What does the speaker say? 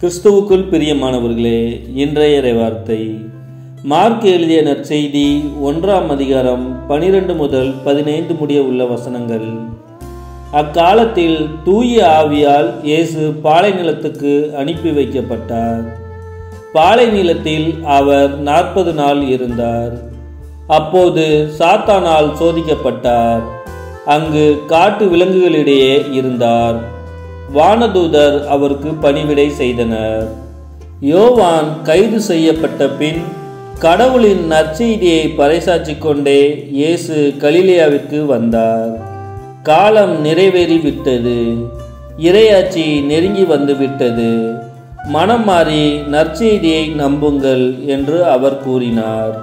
கிறிஸ்துவுக்குள் பிரியமானவர்களே, இன்றைய இறைவார்த்தை மார்க் எழுதிய நற்செய்தி 1ஆம் அதிகாரம் 12 முதல் 15 முடிய உள்ள வசனங்கள். அக்காலத்தில் தூய ஆவியால் இயேசு பாலை நிலத்துக்கு அனுப்பி வைக்கப்பட்டார். பாலை நிலத்தில் அவர் 40 நாள் இருந்தார். அப்போது சாத்தானால் சோதிக்கப்பட்டார். அங்கு காட்டு விலங்குகளிடையே இருந்தார். வானதூதர் அவருக்கு பணிவிடை செய்தனர். யோவான் கைது செய்யப்பட்ட பின் கடவுளின் நற்செய்தியை பறைசாற்றிக் கொண்டே இயேசு கலிலேயாவிற்கு வந்தார். காலம் நிறைவேறிவிட்டது, இறையாட்சி நெருங்கி வந்துவிட்டது, மனம் மாறி நற்செய்தியை நம்புங்கள் என்று அவர் கூறினார்.